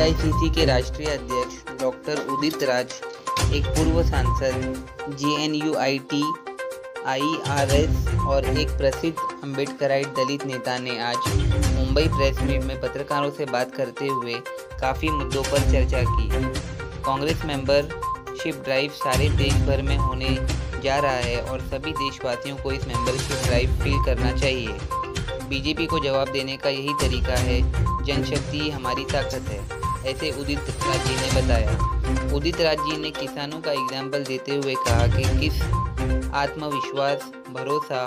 AICC के राष्ट्रीय अध्यक्ष डॉक्टर उदित राज, एक पूर्व सांसद, जेएनयूआईटी, आईआरएस और एक प्रसिद्ध अम्बेडकराइट दलित नेता ने आज मुंबई प्रेस मीट में पत्रकारों से बात करते हुए काफ़ी मुद्दों पर चर्चा की। कांग्रेस मेंबरशिप ड्राइव सारे देश भर में होने जा रहा है और सभी देशवासियों को इस मेंबरशिप ड्राइव फील करना चाहिए। बीजेपी को जवाब देने का यही तरीका है, जनशक्ति हमारी ताकत है, ऐसे उदित राज जी ने बताया। उदित राज जी ने किसानों का एग्जाम्पल देते हुए कहा कि किस आत्मविश्वास, भरोसा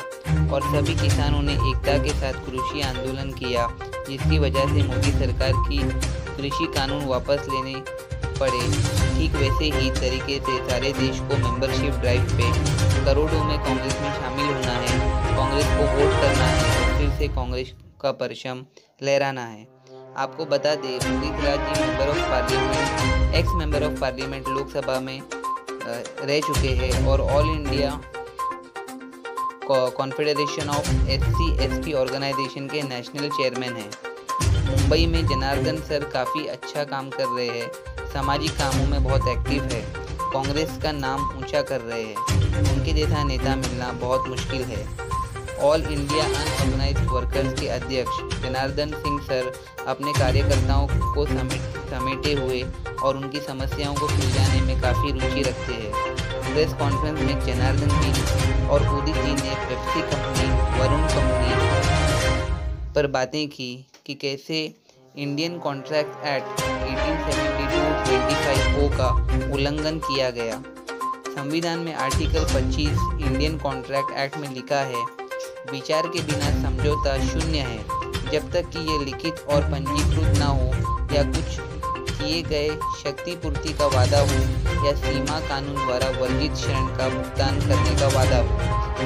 और सभी किसानों ने एकता के साथ कृषि आंदोलन किया, जिसकी वजह से मोदी सरकार की कृषि कानून वापस लेने पड़े। ठीक वैसे ही तरीके से सारे देश को मेंबरशिप ड्राइव पे करोड़ों में कांग्रेस में शामिल होना है, कांग्रेस को वोट करना है और फिर से कांग्रेस का परचम लहराना है। आपको बता दें, Udit Raj ji ex member of parliament Lok Sabha में रह चुके हैं और all India confederation of SC/ST organisation के नेशनल चेयरमैन हैं। मुंबई में जनार्दन सर काफ़ी अच्छा काम कर रहे हैं, सामाजिक कामों में बहुत एक्टिव है, कांग्रेस का नाम ऊंचा कर रहे हैं। उनके जैसा नेता मिलना बहुत मुश्किल है। ऑल इंडिया अनऑर्गेनाइज्ड वर्कर्स के अध्यक्ष जनार्दन सिंह सर अपने कार्यकर्ताओं को समेटे हुए और उनकी समस्याओं को सुलझाने में काफ़ी रुचि रखते हैं। प्रेस कॉन्फ्रेंस में जनार्दन जी और उदित जी ने पेप्सी कंपनी, वरुण कंपनी पर बातें की कि कैसे इंडियन कॉन्ट्रैक्ट एक्ट 1872-25O का उल्लंघन किया गया। संविधान में आर्टिकल 25 इंडियन कॉन्ट्रैक्ट एक्ट में लिखा है, विचार के बिना समझौता शून्य है जब तक कि ये लिखित और पंजीकृत न हो या कुछ किए गए क्षतिपूर्ति का वादा हो या सीमा कानून द्वारा वर्जित ऋण का भुगतान करने का वादा हो।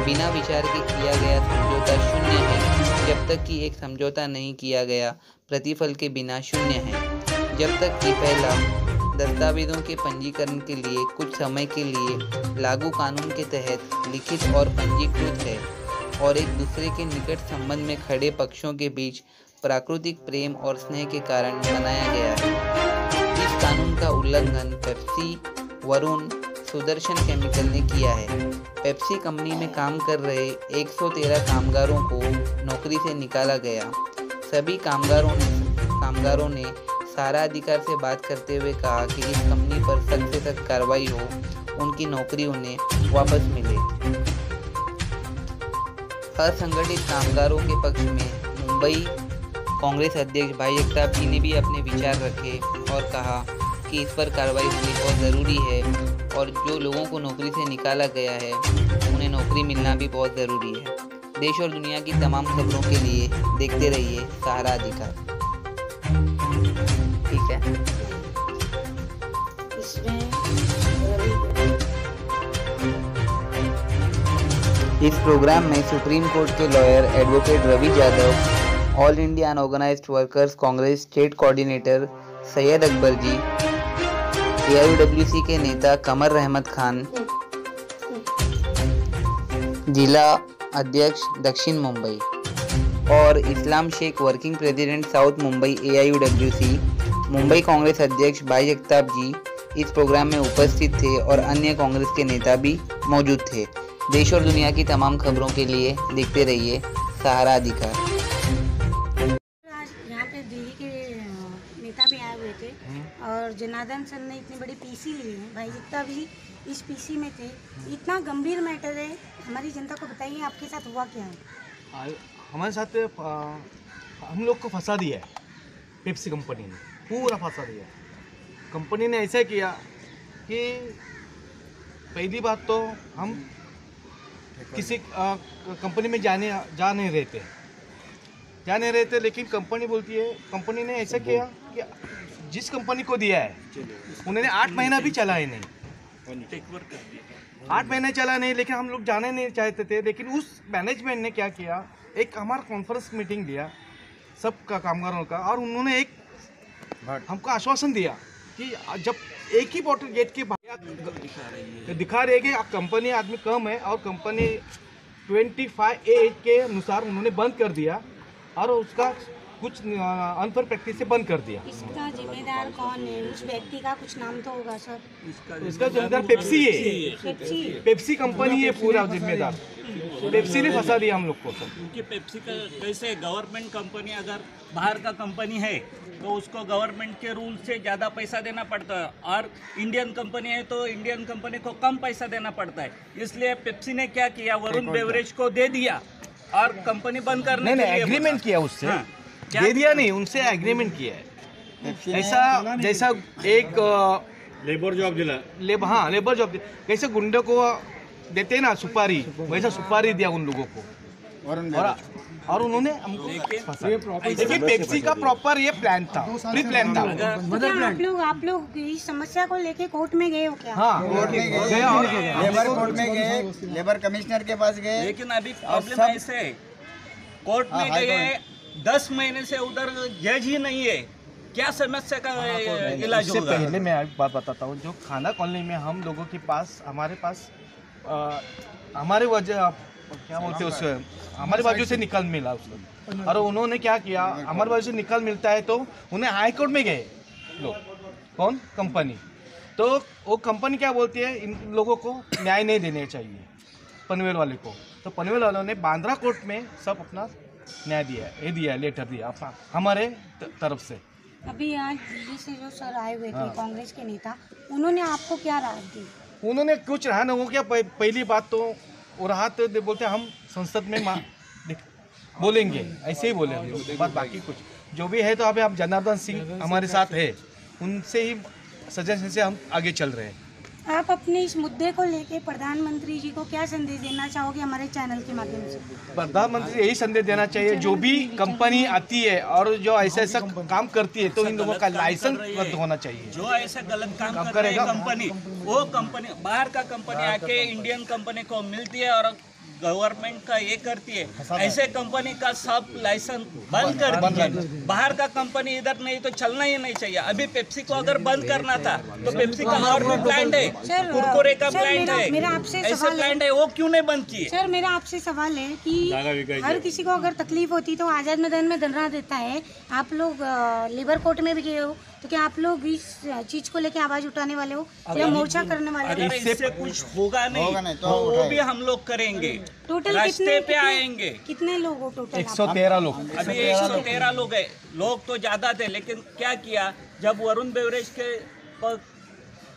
बिना विचार के किया गया समझौता शून्य है जब तक कि एक समझौता नहीं किया गया प्रतिफल के बिना शून्य है। जब तक कि पहला दस्तावेजों के पंजीकरण के लिए कुछ समय के लिए लागू कानून के तहत लिखित और पंजीकृत है और एक दूसरे के निकट संबंध में खड़े पक्षों के बीच प्राकृतिक प्रेम और स्नेह के कारण बनाया गया है। इस कानून का उल्लंघन पेप्सी, वरुण, सुदर्शन केमिकल ने किया है। पेप्सी कंपनी में काम कर रहे 113 कामगारों को नौकरी से निकाला गया। सभी कामगारों ने सारा अधिकार से बात करते हुए कहा कि इस कंपनी पर सख्त से सख्त कार्रवाई हो, उनकी नौकरी उन्हें वापस मिले। असंगठित कामगारों के पक्ष में मुंबई कांग्रेस अध्यक्ष भाई जगताप जी ने भी अपने विचार रखे और कहा कि इस पर कार्रवाई होनी बहुत ज़रूरी है और जो लोगों को नौकरी से निकाला गया है उन्हें नौकरी मिलना भी बहुत ज़रूरी है। देश और दुनिया की तमाम खबरों के लिए देखते रहिए सहारा अधिकार। ठीक है। इस प्रोग्राम में सुप्रीम कोर्ट के lawyer advocate Ravi Yadav, all India unorganised workers Congress state coordinator Syed Akbar ji, AIUWC के नेता कमर अहमद खान, जिला अध्यक्ष दक्षिण मुंबई और Islam Shaikh working president south Mumbai AIUWC, Mumbai Congress अध्यक्ष भाई जगताप जी इस प्रोग्राम में उपस्थित थे और अन्य कांग्रेस के नेता भी मौजूद थे। देश और दुनिया की तमाम खबरों के लिए देखते रहिए सहारा अधिकार। यहाँ पे दिल्ली के नेता भी आए हुए थे और जनार्दन सर ने इतनी बड़ी पीसी ली है, भाई जितना भी इस पीसी में थे। इतना गंभीर मैटर है, हमारी जनता को बताइए आपके साथ हुआ क्या है। हमारे साथ हम लोग को फंसा दिया है पेप्सी कंपनी ने, पूरा फंसा दिया। कंपनी ने ऐसा किया कि पहली बात तो हम किसी कंपनी में जा नहीं रहे थे, लेकिन कंपनी बोलती है, कंपनी ने ऐसा किया कि जिस कंपनी को दिया है उन्होंने 8 महीना भी चला ही नहीं, 8 महीने चला नहीं, लेकिन हम लोग जाने नहीं चाहते थे। लेकिन उस मैनेजमेंट ने क्या किया, एक हमारा कॉन्फ्रेंस मीटिंग लिया सब का कामगारों का, और उन्होंने एक हमको आश्वासन दिया कि जब एक ही बॉटल गेट के दिखा रही है कि कंपनी आदमी कम है और कंपनी 25A के अनुसार उन्होंने बंद कर दिया और उसका कुछ अनफेयर प्रैक्टिस से बंद कर दिया। इसका जिम्मेदार कौन है? उस व्यक्ति का कुछ नाम तो होगा सर। इसका जिम्मेदार पेप्सी है, पेप्सी कंपनी है पूरा जिम्मेदार। पेप्सी ने फंसा दिया हम लोग को सर। क्योंकि पेप्सी का कैसे गवर्नमेंट कंपनी अगर बाहर का कंपनी है तो उसको गवर्नमेंट के रूल से ज़्यादा पैसा देना पड़ता है, और इंडियन कंपनी है तो इंडियन कंपनी को कम पैसा देना पड़ता है। इसलिए पेप्सी ने क्या किया, वरुण बेवरेज को दे दिया और कंपनी बंद करने के लिए एग्रीमेंट किया उससे। हाँ, दे दिया नहीं, उनसे एग्रीमेंट किया है। ऐसा जैसा एक लेबर जॉब दिला, लेबर जॉब कैसे गुंडे को देते ना सुपारी, वैसा सुपारी दिया उन लोगों को और उन्होंने हमको फंसा। देखिए पेप्सी का प्रॉपर ये प्लान था, प्री प्लान था। तो क्या आप लोग इस समस्या को लेके कोर्ट में गए हो क्या? हाँ, कोर्ट में गए, लेबर कोर्ट में गए, लेबर कमिश्नर के पास गए। लेकिन अभी प्रॉब्लम ऐसे है, कोर्ट में गए 10 महीने से उधर जज ही नहीं है, क्या समस्या का इलाज इससे होगा? पहले मैं एक बात बताता हूँ, जो खाना कॉलोनी में हम लोगों के पास हमारे पास हमारे वजह क्या बोलते हैं उसे, हमारे बाजू से निकल मिला उसको, और उन्होंने क्या किया, हमारे बाजू से निकल मिलता है तो उन्हें हाई कोर्ट में गए लोग। कौन? कंपनी। तो वो कंपनी क्या बोलती है, इन लोगों को न्याय नहीं देने चाहिए पनवेल वाले को। तो पनवेल वालों ने बांद्रा कोर्ट में सब अपना न्याय दिया, ये दिया, लेटर दिया अपना हमारे तरफ से। अभी आज दिल्ली से जो सर आए हुए थे कांग्रेस के नेता, उन्होंने आपको क्या राहत दी? उन्होंने कुछ रहा ना हो क्या, पहली बात तो वो रहा तो बोलते हम संसद में बोलेंगे, ऐसे ही बोले हम लोग। बात बाकी कुछ जो भी है तो अभी आप जनार्दन सिंह हमारे साथ है, उनसे ही सजेशन से हम आगे चल रहे हैं। आप अपने इस मुद्दे को लेके प्रधानमंत्री जी को क्या संदेश देना चाहोगे हमारे चैनल के माध्यम से? प्रधानमंत्री यही संदेश देना चाहिए, जो भी कंपनी आती है और जो ऐसा ऐसा काम करती है तो इन लोगों का लाइसेंस रद्द होना चाहिए। जो ऐसा गलत काम कर रही है कंपनी, वो कंपनी बाहर का कंपनी आके इंडियन कंपनी को मिलती है और गवर्नमेंट का ये करती है, ऐसे कंपनी का सब लाइसेंस बंद कर दीजिए। बाहर का कंपनी इधर नहीं तो चलना ही नहीं चाहिए। अभी पेप्सी को अगर बंद करना था तो पेप्सी का और भी प्लांट है, कुरकुरे का प्लांट है, ऐसे प्लांट है, वो क्यों नहीं बंद किए? सर मेरा आपसे सवाल है कि हर किसी को अगर तकलीफ होती तो आज़ाद मैदान में धरना देता है, आप लोग लेबर कोर्ट में भी गए हो, तो क्या आप लोग इस चीज को लेके आवाज उठाने वाले हो या मोर्चा करने वाले हो? अगर इससे कुछ होगा नहीं तो वो भी हम लोग करेंगे, टोटल रास्ते पे आएंगे। कितने लोग हो टोटल? 113 लोग। अभी 113 लोग है, लोग तो ज्यादा थे, लेकिन क्या किया, जब वरुण बेवरेज के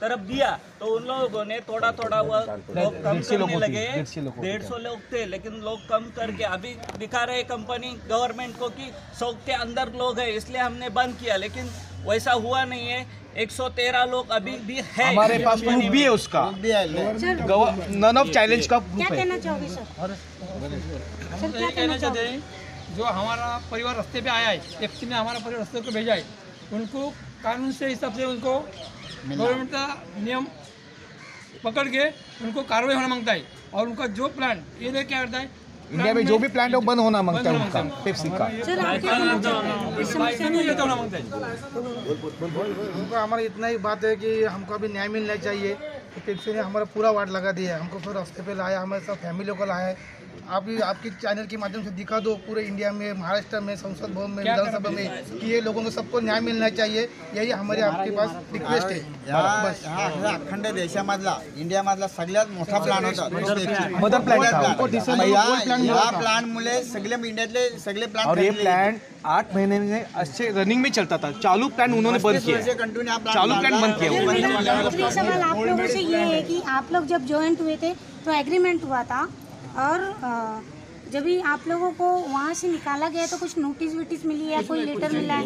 तरफ दिया तो उन लोगों ने थोड़ा थोड़ा वो लोग कम करने लगे। 150 लोग थे, लेकिन लोग कम करके अभी दिखा रहे कंपनी गवर्नमेंट को कि 100 के अंदर लोग है, इसलिए हमने बंद किया, लेकिन वैसा हुआ नहीं है। 113 लोग अभी भी है, हमारे पास प्रूफ भी है उसका, नन ऑफ चैलेंज का प्रूफ क्या है। कहना चाहोगे सर? सर क्या कहना चाहते हैं? जो हमारा परिवार रास्ते पे आया है, पेप्सी ने हमारा परिवार रास्ते को भेजा है, उनको कानून से हिसाब से उनको गवर्नमेंट का नियम पकड़ के उनको कार्रवाई होना मांगता है, और उनका जो प्लान ये देख क्या करता है, इंडिया में जो भी प्लांट है वो बंद होना मांगता है उनका, पेप्सी का। सर आप क्या कहना चाहते हैं इस समस्या को लेकर? होना मांगता है। हमको हमारी इतना ही बात है कि हमको अभी न्याय मिलना चाहिए। कि पेप्सी ने हमारा पूरा वार्ड लगा दिया है, हमको फिर रास्ते पे लाया, हमारे सब फैमिली को लाया है। आप भी आपके चैनल के माध्यम से दिखा दो पूरे इंडिया में, महाराष्ट्र में, संसद भवन में, विधानसभा में, कि ये लोगों को सबको न्याय मिलना चाहिए। यही हमारे आपके पास रिक्वेस्ट है। अखंड देशामधला इंडियामधला सगळ्यात मोठा प्लान होता मदर प्लान या प्लान मुळे सगळे इंडियातले सगळे प्लान, और ये प्लान 8 महीने में अच्छे रनिंग में चलता था। चालू प्लान उन्होंने बंद किया, चालू प्लान बंद किया। मेरा आखिरी सवाल आप लोगों से ये है कि आप लोग जब ज्वाइंट हुए थे तो एग्रीमेंट हुआ था, और जब भी आप लोगों को वहाँ से निकाला गया तो कुछ नोटिस विटिस मिली या कोई लेटर मिला है?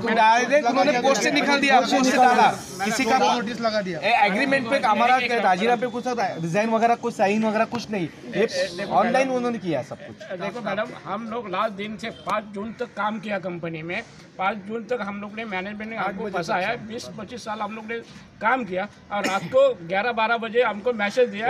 डायरेक्ट उन्होंने पोस्ट से निकाल दिया, पोस्ट से डाला, किसी का नोटिस लगा दिया। एग्रीमेंट पे हमारा राजीनामे पे कुछ डिजाइन वगैरह कुछ साइन वगैरह कुछ नहीं, ये ऑनलाइन उन्होंने किया सब कुछ। देखो मैडम, हम लोग लास्ट दिन से 5 जून तक काम किया कंपनी में। 5 जून तक हम लोग ने मैनेजमेंट ने हमको फंसाया, 20-25 साल हम लोग ने काम किया, और रात को 11-12 बजे हमको मैसेज दिया,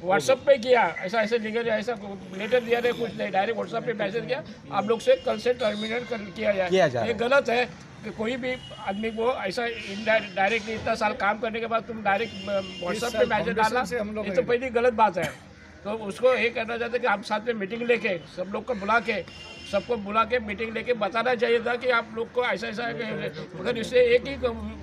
व्हाट्सएप पे किया, ऐसा ऐसे लिखा जाए, ऐसा लेटर दिया है, कुछ नहीं, डायरेक्ट व्हाट्सएप पे मैसेज किया, आप लोग से कल से टर्मिनेट किया जाए। ये गलत है कि कोई भी आदमी को ऐसा डायरेक्टली इतना साल काम करने के बाद तुम डायरेक्ट व्हाट्सएप पे मैसेज डालना, ये तो पहली गलत बात है। तो उसको ये कहना चाहते हैं कि आप साथ में मीटिंग लेके सब लोग को बुला के सबको बुला के मीटिंग लेके बताना चाहिए था कि आप लोग को ऐसा ऐसा है, मगर इससे एक ही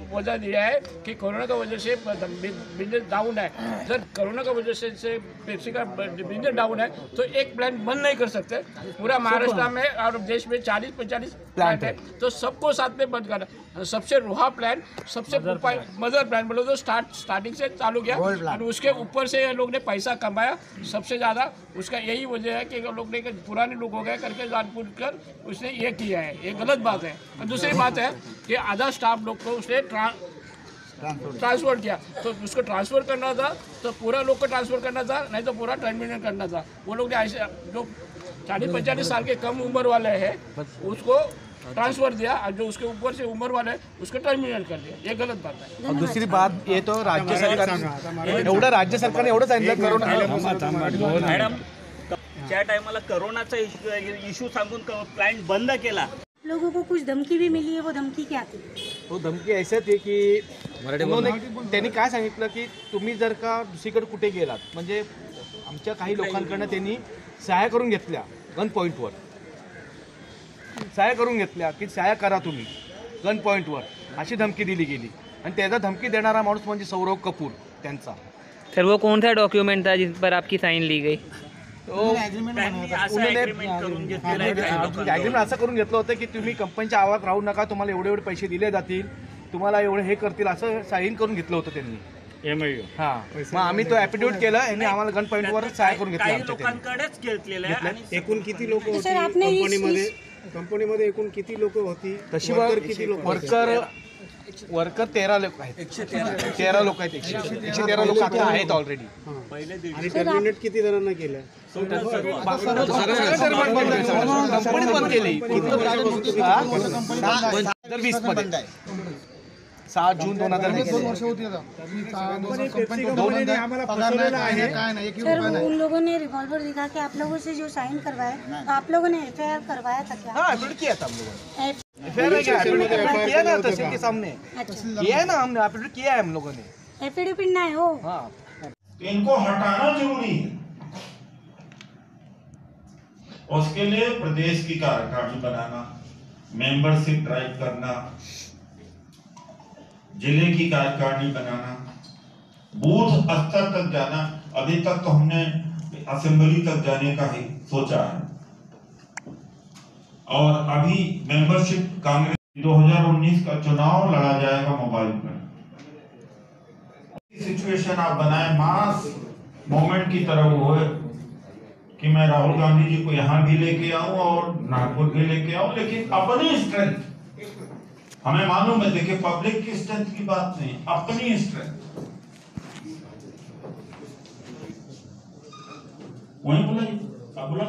वजह दिया है कि कोरोना का वजह से बिजनेस डाउन है। सर कोरोना का वजह से पेप्सी का बिजनेस डाउन है तो एक प्लांट बंद नहीं कर सकते। पूरा महाराष्ट्र में और देश में 40-45 प्लांट है तो सबको साथ में बंद करना। सबसे रोहा प्लांट, सबसे मदर प्लांट बोलो तो स्टार्टिंग से चालू किया और उसके ऊपर से लोग ने पैसा कमाया सबसे ज़्यादा। उसका यही वजह है कि लोग ने पुराने लोग हो गए करके जानबूझ कर उसने ये किया है, ये गलत बात है। और दूसरी बात है कि आधा स्टाफ लोग को उसने ट्रांसफ़र किया तो उसको ट्रांसफ़र करना था तो पूरा लोग को ट्रांसफ़र करना था, नहीं तो पूरा टर्मिनेट करना था। वो लोग ने ऐसे जो 40-45 साल के कम उम्र वाले हैं उसको ट्रांसफ़र दिया और जो उसके ऊपर से उम्र वाले उसको टर्मिनेट कर दिया, ये गलत बात है। और दूसरी बात ये तो राज्य सरकार एवढं राज्य सरकारने एवढं सांगितलं करोना मॅडम त्या टायमाला करोनाचा इश्यू सांगून प्लांट बंद केला। लोगों को कुछ धमकी भी मिली है, वो धमकी क्या थी? तो धमकी ऐसे थी की त्यांनी काय सांगितलं की तुम्ही जर का दुसरीकडे कुठे गेलात म्हणजे आमच्या काही लोकांकडनं त्यांनी सहाय्य करून घेतल्या गन पॉईंटवर, सहाय्य करून घेतल्या की सहाय्य करा तुम्ही गन पॉईंटवर अशी धमकी दिली गेली। आणि त्याचा धमकी देणारा माणूस म्हणजे सौरव कपूर त्यांचा। सर वो कौन सा डॉक्यूमेंट था जिस पर आपकी साइन ली गई? त्यांनी असं agreement करून घेतलेलं आहे काही लोकांजवळ। ॲग्रीमेंट असं करून घेतलं होतं की तुम्ही कंपनीच्या आवारात राहू नका, तुम्हाला एवढे एवढे पैसे दिले जातील, तुम्हाला एवढे हे करतील असं साईन करून घेतलं होतं त्यांनी। MIU हां मग आम्ही तो ॲफिडेविट केलं यांनी आम्हाला गन पॉईंटवर सहाय्य करून घेतलं काही आमच्या त्यांनी। लोकांकडेच घेतलेलं आहे आणि एकूण किती लोक तो सर आपने कंपनीमध्ये एकूण किती लोक होती? तशी वर्कर किती लोक? वर्कर 13 लोक आहेत, 13 लोक आहेत, 113 लोक आता आहेत ऑलरेडी। आणि टर्मिनेट किती जणांना केलं? कंपनी बंद केली 2020 मध्ये 7 जून 2020 2 वर्ष होती आता कंपनी आम्हाला फसवलेलं आहे काय नाही एक सर उन लोगों ने रिवॉल्वर दिखा के आप लोगों से जो साइन करवाया तो आप लोगों ने FIR करवाया था क्या? हाँ एफिडेविट किया था हम लोगों ने। एफिडेविट किया ना तहसील के सामने किया है ना हमने, एफिडेविट किया है हम लोगों ने। एफिडेविट ना हो हाँ इनको हटाना जरूरी है। उसके लिए प्रदेश की कार्यकारिणी बनाना, मेंबरशिप ड्राइव करना, जिले की कार्यकारिणी बनाना, बूथ स्तर तक जाना। अभी तक तो हमने असेंबली तक जाने का ही सोचा है और अभी मेंबरशिप कांग्रेस 2019 का चुनाव लड़ा जाएगा मोबाइल पर। सिचुएशन आप बनाए मास मूवमेंट की तरह वो है कि मैं राहुल गांधी जी को यहाँ भी लेके आऊं और नागपुर भी लेके आऊं, लेकिन अपनी स्ट्रेंथ हमें मालूम है। देखिए पब्लिक की स्ट्रेंथ की बात नहीं, अपनी स्ट्रेंथ। वही बोला आप बोला